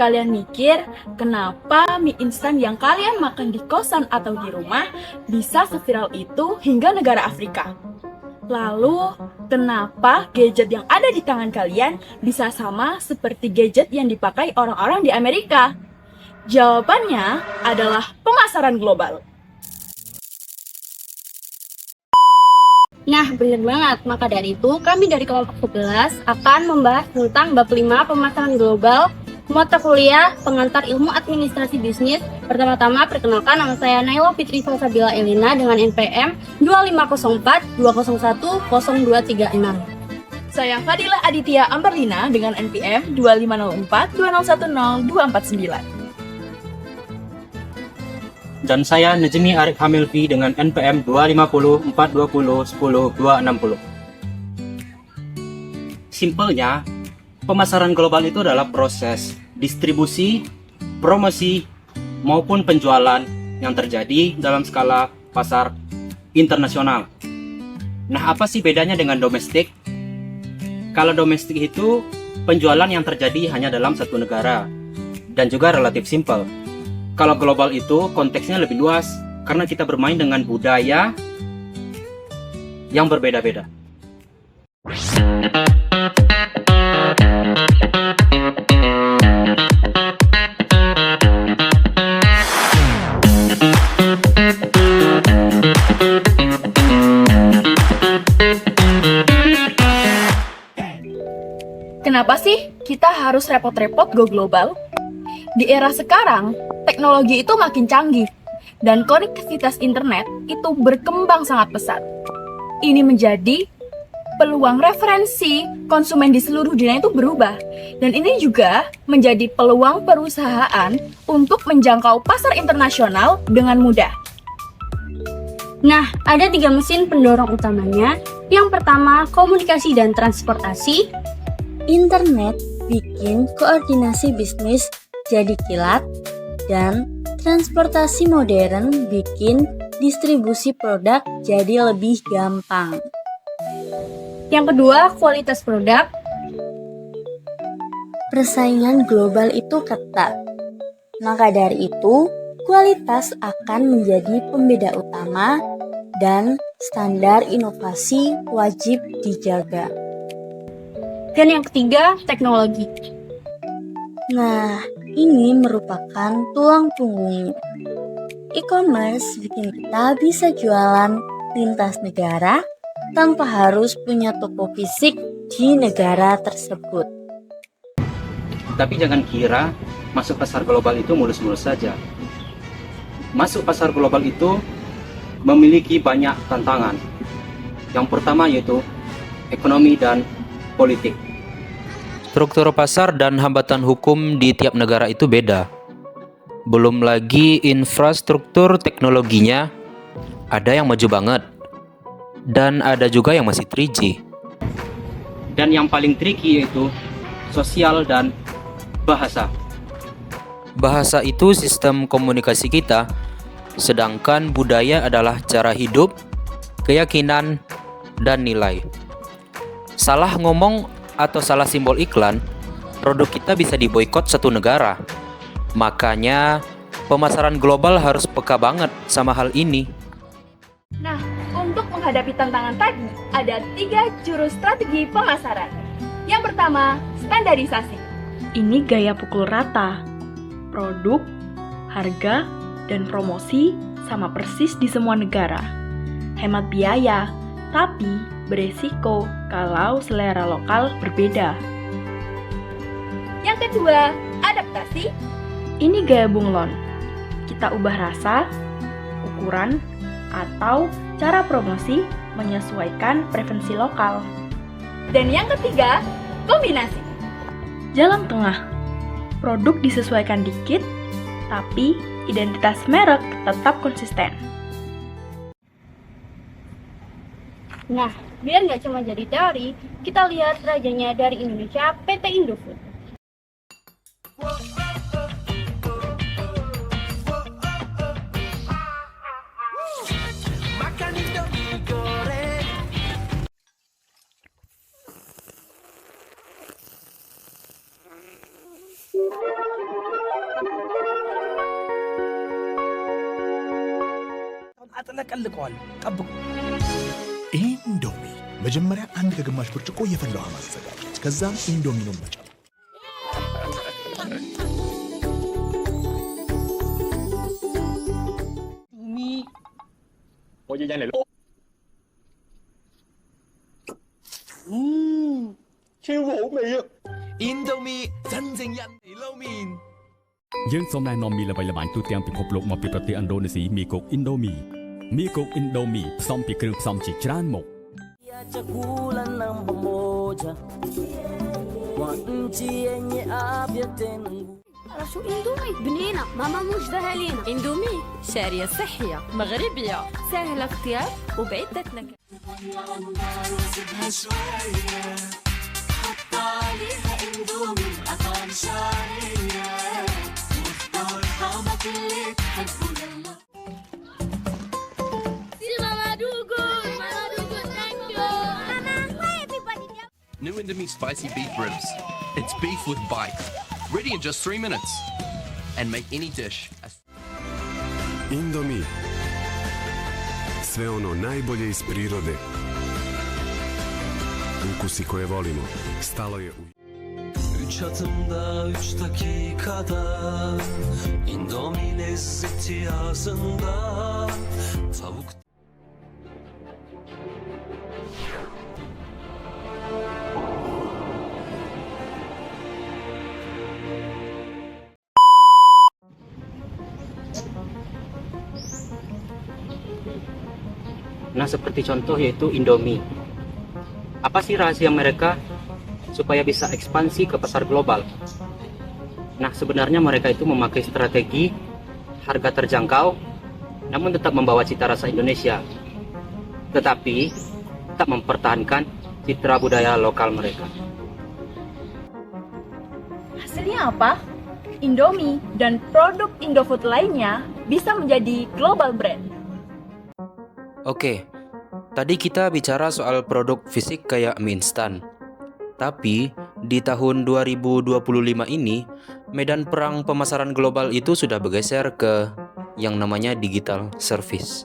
kalian mikir, kenapa mie instan yang kalian makan di kosan atau di rumah bisa seviral itu hingga negara Afrika? Lalu, kenapa gadget yang ada di tangan kalian bisa sama seperti gadget yang dipakai orang-orang di Amerika? Jawabannya adalah pemasaran global. Nah, benar banget. Maka dari itu, kami dari kelompok 11 akan membahas tentang bab 5 pemasaran global, mata kuliah pengantar ilmu administrasi bisnis. Pertama-tama, perkenalkan, nama saya Naila Fitri Salsabila Elina dengan NPM 2504 201 0236. Saya Fadila Aditya Amberlina dengan NPM 2504 2010 249. Dan saya Najmi Arif Hamilvi dengan NPM 250 420 10 260. Simpelnya, pemasaran global itu adalah proses distribusi, promosi, maupun penjualan yang terjadi dalam skala pasar internasional. Nah, apa sih bedanya dengan domestik? Kalau domestik itu penjualan yang terjadi hanya dalam satu negara dan juga relatif simpel. Kalau global itu konteksnya lebih luas karena kita bermain dengan budaya yang berbeda-beda. Kenapa sih kita harus repot-repot go global? Di era sekarang, teknologi itu makin canggih dan konektivitas internet itu berkembang sangat pesat. Ini menjadi peluang referensi konsumen di seluruh dunia itu berubah, dan ini juga menjadi peluang perusahaan untuk menjangkau pasar internasional dengan mudah. Nah, ada 3 mesin pendorong utamanya. Yang pertama, komunikasi dan transportasi. Internet bikin koordinasi bisnis jadi kilat, dan transportasi modern bikin distribusi produk jadi lebih gampang. Yang kedua, kualitas produk. Persaingan global itu ketat. Maka dari itu, kualitas akan menjadi pembeda utama dan standar inovasi wajib dijaga. Dan yang ketiga, teknologi. Nah, ini merupakan tulang punggungnya. E-commerce bikin kita bisa jualan lintas negara tanpa harus punya toko fisik di negara tersebut. Tapi jangan kira masuk pasar global itu mulus-mulus saja. Masuk pasar global itu memiliki banyak tantangan. Yang pertama yaitu ekonomi dan politik. Struktur pasar dan hambatan hukum di tiap negara itu beda. Belum lagi infrastruktur teknologinya, ada yang maju banget, dan ada juga yang masih 3G. Dan yang paling tricky yaitu sosial dan bahasa. Bahasa itu sistem komunikasi kita, sedangkan budaya adalah cara hidup, keyakinan, dan nilai. Salah ngomong atau salah simbol iklan, produk kita bisa diboikot satu negara. Makanya, pemasaran global harus peka banget sama hal ini. Nah, untuk menghadapi tantangan tadi, ada 3 jurus strategi pemasaran. Yang pertama, standarisasi. Ini gaya pukul rata. Produk, harga, dan promosi sama persis di semua negara. Hemat biaya, tapi beresiko kalau selera lokal berbeda. Yang kedua, adaptasi. Ini gaya bunglon. Kita ubah rasa, ukuran, atau cara promosi menyesuaikan preferensi lokal. Dan yang ketiga, kombinasi. Jalan tengah. Produk disesuaikan dikit, tapi identitas merek tetap konsisten. Nah, biar nggak cuma jadi teori, kita lihat rajanya dari Indonesia, PT Indofood. አጥለቀልቀዋለሁ። ጠብቁ። ኢንዶሚ መጀመሪያ አንድ ከግማሽ ብርጭቆ የፈላ ውሃ ማዘጋጀት፣ ከዛም ኢንዶሚኑን መጨመር። Indomie 真正印尼撈麵 យើងសូមណែនាំមីល្បីល្បាញទូទាំងពិភពលោកមកពីប្រទេសឥណ្ឌូនេស៊ីមីគុកអ៊ីនដូមីមីគុកអ៊ីនដូមីផ្សំពីគ្រឿងផ្សំជាច្រើនមុខ شو اندومي بنينة ماما مجدها لينا اندومي شارية صحية مغربية سهلة اختيار وبعدة نكهات New Indomie spicy beef ribs. It's beef with bite. Ready in just 3 minutes. And make any dish. Indomie. Sve ono najbolje iz prirode. Ukusi koje volimo. Stalo je u... 3 adımda 3 dakikada Indomie lezzeti ağzında Tavuk Nah, seperti contoh yaitu Indomie. Apa sih rahasia mereka supaya bisa ekspansi ke pasar global? Nah, sebenarnya mereka itu memakai strategi harga terjangkau, namun tetap membawa cita rasa Indonesia, tetapi tak mempertahankan citra budaya lokal mereka. Hasilnya apa? Indomie dan produk Indofood lainnya bisa menjadi global brand. Oke, tadi kita bicara soal produk fisik kayak mie instan. Tapi di tahun 2025 ini, medan perang pemasaran global itu sudah bergeser ke yang namanya digital service.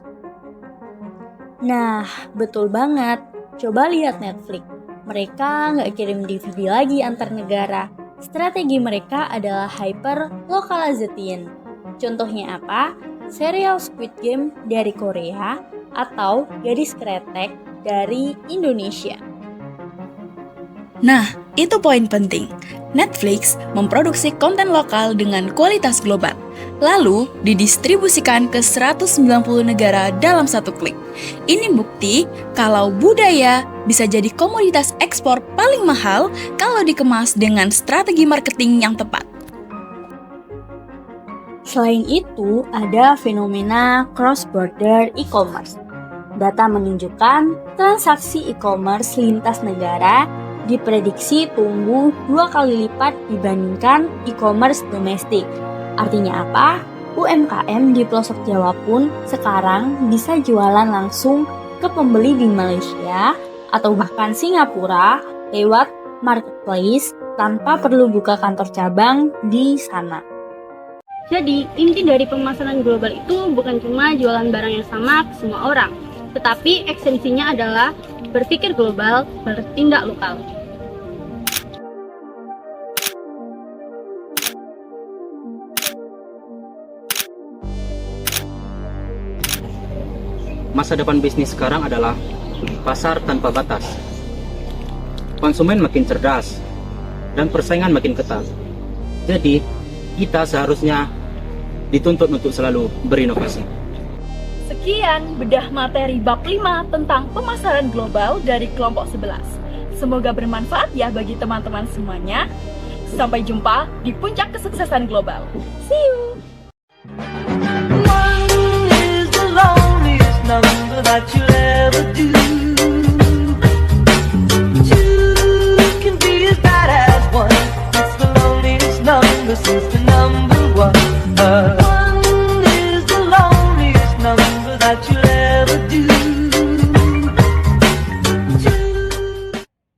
Nah, betul banget. Coba lihat Netflix. Mereka nggak kirim DVD lagi antar negara. Strategi mereka adalah hyper localization. Contohnya apa? Serial Squid Game dari Korea atau Gadis Kretek dari Indonesia. Nah, itu poin penting. Netflix memproduksi konten lokal dengan kualitas global, lalu didistribusikan ke 190 negara dalam satu klik. Ini bukti kalau budaya bisa jadi komoditas ekspor paling mahal kalau dikemas dengan strategi marketing yang tepat. Selain itu, ada fenomena cross-border e-commerce. Data menunjukkan transaksi e-commerce lintas negara diprediksi tumbuh 2 kali lipat dibandingkan e-commerce domestik. Artinya apa? UMKM di pelosok Jawa pun sekarang bisa jualan langsung ke pembeli di Malaysia atau bahkan Singapura lewat marketplace tanpa perlu buka kantor cabang di sana. Jadi, inti dari pemasaran global itu bukan cuma jualan barang yang sama ke semua orang, tetapi esensinya adalah berpikir global, bertindak lokal. Masa depan bisnis sekarang adalah pasar tanpa batas. Konsumen makin cerdas dan persaingan makin ketat. Jadi, kita seharusnya dituntut untuk selalu berinovasi. Sekian bedah materi bab 5 tentang pemasaran global dari kelompok 11. Semoga bermanfaat ya bagi teman-teman semuanya. Sampai jumpa di puncak kesuksesan global. See you! One is the loneliest number that you'll ever do.